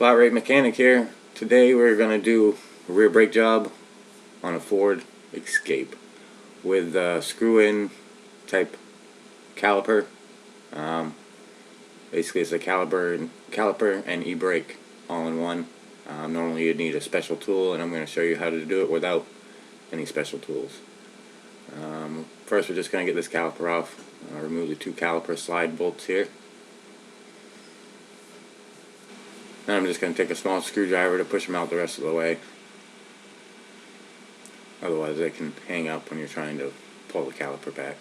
Flat rate mechanic here. Today we're going to do a rear brake job on a Ford Escape with screw-in type caliper. Basically it's a caliper and e-brake all in one. Normally you'd need a special tool, and I'm going to show you how to do it without any special tools. First we're just going to get this caliper off. Remove the two caliper slide bolts here. Then I'm just going to take a small screwdriver to push them out the rest of the way. Otherwise they can hang up when you're trying to pull the caliper back.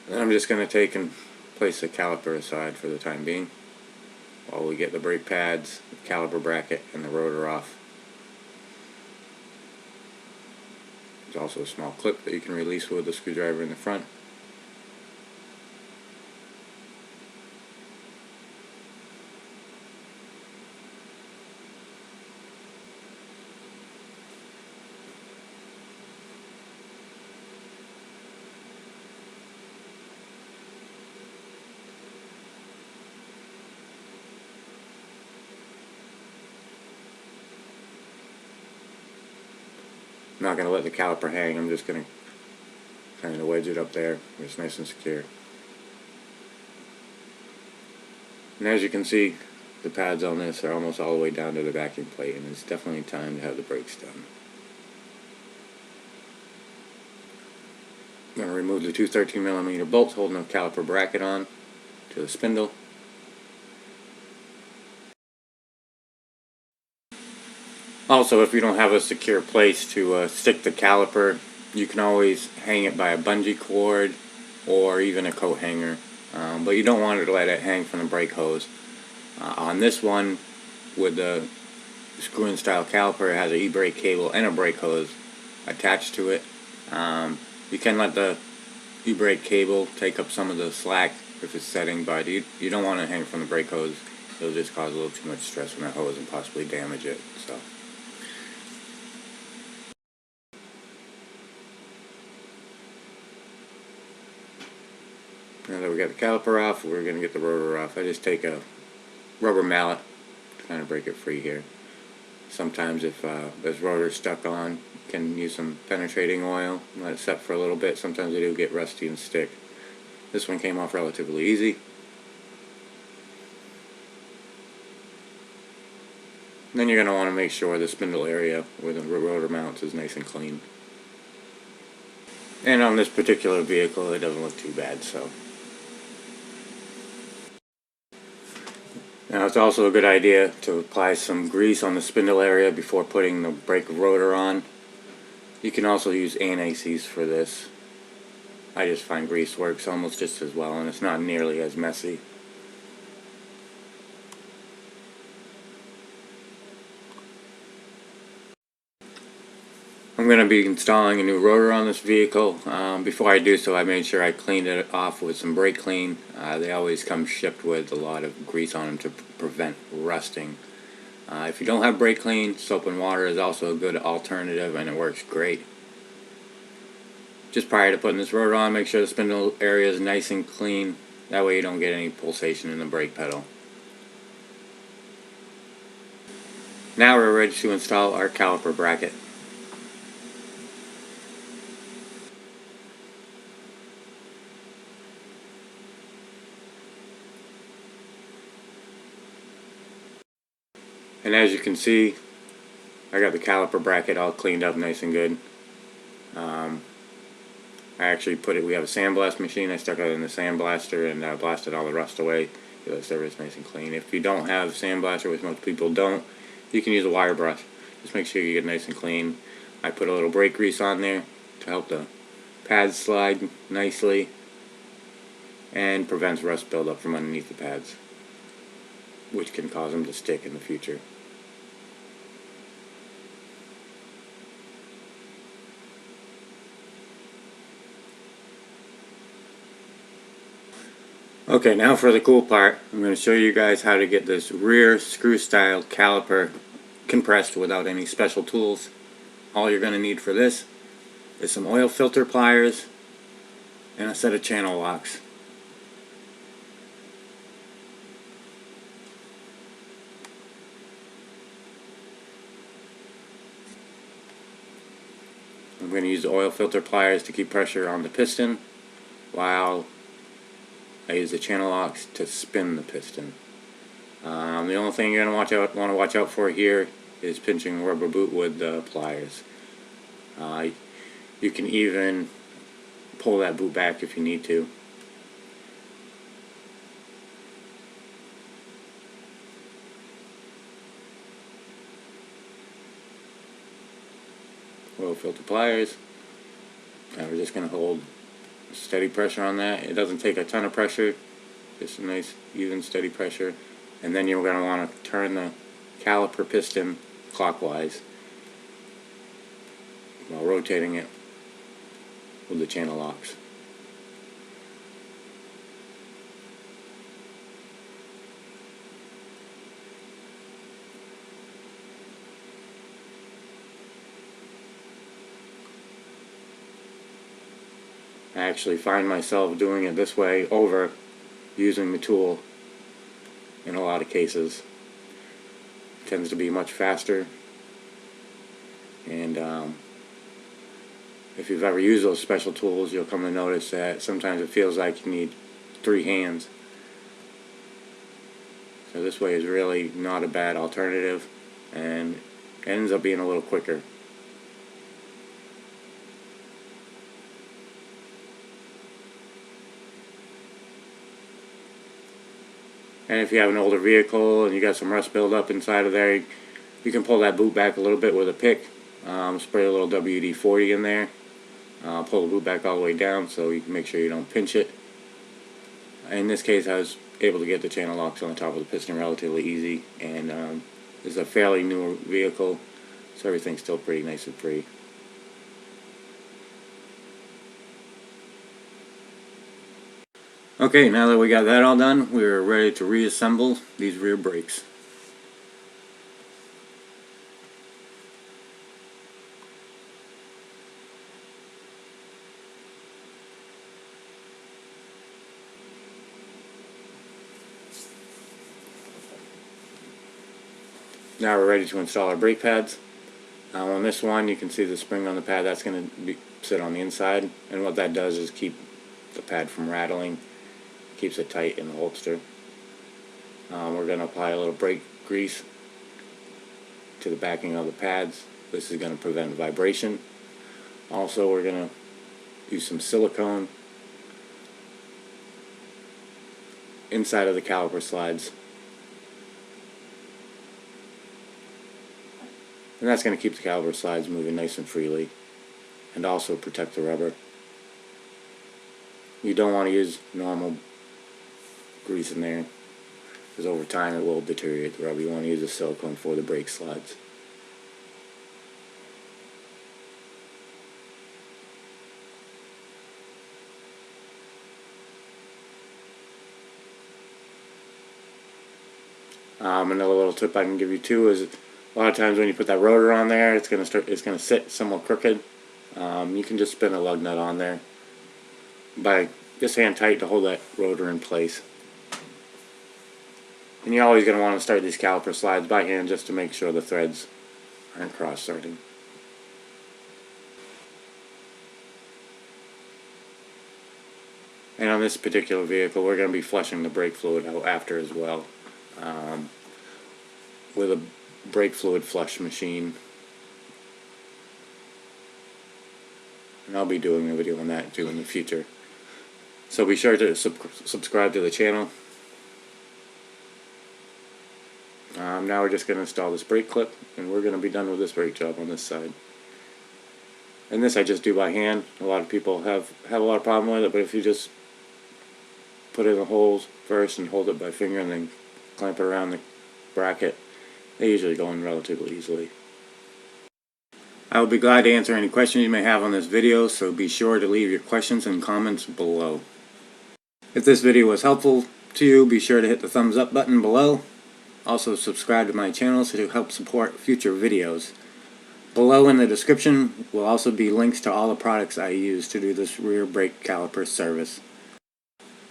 Then I'm just going to take and place the caliper aside for the time being while we get the brake pads, the caliper bracket, and the rotor off. There's also a small clip that you can release with the screwdriver in the front. I'm not going to let the caliper hang, I'm just going to kind of wedge it up there where it's nice and secure. And as you can see, the pads on this are almost all the way down to the backing plate, and it's definitely time to have the brakes done. I'm going to remove the two 13mm bolts holding the caliper bracket on to the spindle. Also, if you don't have a secure place to stick the caliper, you can always hang it by a bungee cord or even a coat hanger, but you don't want to let it hang from the brake hose. On this one, with the screw-in style caliper, it has an e-brake cable and a brake hose attached to it. You can let the e-brake cable take up some of the slack if it's setting, but you don't want to hang from the brake hose. It'll just cause a little too much stress on that hose and possibly damage it. So. Now that we got the caliper off, we're going to get the rotor off. I just take a rubber mallet to kind of break it free here. Sometimes if this rotor's stuck on, you can use some penetrating oil and let it set for a little bit. Sometimes they do get rusty and stick. This one came off relatively easy. And then you're going to want to make sure the spindle area where the rotor mounts is nice and clean. And on this particular vehicle it doesn't look too bad, so. Now it's also a good idea to apply some grease on the spindle area before putting the brake rotor on. You can also use anti-seize for this. I just find grease works almost just as well, and it's not nearly as messy. I'm going to be installing a new rotor on this vehicle. Before I do so, I made sure I cleaned it off with some brake clean. They always come shipped with a lot of grease on them to prevent rusting. If you don't have brake clean, soap and water is also a good alternative, and it works great. Just prior to putting this rotor on, make sure the spindle area is nice and clean. That way you don't get any pulsation in the brake pedal. Now we're ready to install our caliper bracket. And as you can see, I got the caliper bracket all cleaned up nice and good. I actually we have a sandblast machine. I stuck it in the sandblaster and blasted all the rust away. Get the surface nice and clean. If you don't have sandblaster, which most people don't, you can use a wire brush. Just make sure you get nice and clean. I put a little brake grease on there to help the pads slide nicely and prevents rust buildup from underneath the pads, which can cause them to stick in the future. Okay, now for the cool part. I'm going to show you guys how to get this rear screw style caliper compressed without any special tools. all you're going to need for this is some oil filter pliers and a set of channel locks. I'm going to use the oil filter pliers to keep pressure on the piston, while I use the channel locks to spin the piston. The only thing you're going to watch out for here is pinching rubber boot with the pliers. You can even pull that boot back if you need to. Oil filter pliers. Now we're just going to hold steady pressure on that. It doesn't take a ton of pressure, just a nice even steady pressure. And then you're going to want to turn the caliper piston clockwise while rotating it with the channel locks. I actually find myself doing it this way over using the tool in a lot of cases. It tends to be much faster, and if you've ever used those special tools, you'll come to notice that sometimes it feels like you need 3 hands. So this way is really not a bad alternative, and it ends up being a little quicker. And if you have an older vehicle and you got some rust buildup inside of there, you can pull that boot back a little bit with a pick. Spray a little WD-40 in there. Pull the boot back all the way down so you can make sure you don't pinch it. In this case, I was able to get the channel locks on the top of the piston relatively easy, and this is a fairly new vehicle, so everything's still pretty nice and free. Okay, now that we got that all done, we're ready to reassemble these rear brakes. Now we're ready to install our brake pads. On this one, you can see the spring on the pad. That's going to sit on the inside, and what that does is keep the pad from rattling, keeps it tight in the holster. We're going to apply a little brake grease to the backing of the pads. This is going to prevent vibration. Also, we're going to use some silicone inside of the caliper slides. And that's going to keep the caliper slides moving nice and freely, and also protect the rubber. You don't want to use normal grease in there, because over time it will deteriorate the rubber. You want to use the silicone for the brake slides. Another little tip I can give you too is, a lot of times when you put that rotor on there, it's going to sit somewhat crooked. You can just spin a lug nut on there by just hand tight to hold that rotor in place. And you're always going to want to start these caliper slides by hand just to make sure the threads aren't cross-starting. And on this particular vehicle, we're going to be flushing the brake fluid out after as well, with a brake fluid flush machine. And I'll be doing a video on that too in the future. So be sure to subscribe to the channel. Now we're just going to install this brake clip, and we're going to be done with this brake job on this side. And this I just do by hand. A lot of people have a lot of problem with it, but if you just put it in the holes first and hold it by finger and then clamp it around the bracket, they usually go in relatively easily. I will be glad to answer any questions you may have on this video, so be sure to leave your questions and comments below. If this video was helpful to you, be sure to hit the thumbs up button below. Also subscribe to my channel to help support future videos. Below in the description will also be links to all the products I use to do this rear brake caliper service.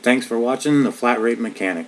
Thanks for watching The Flat Rate Mechanic.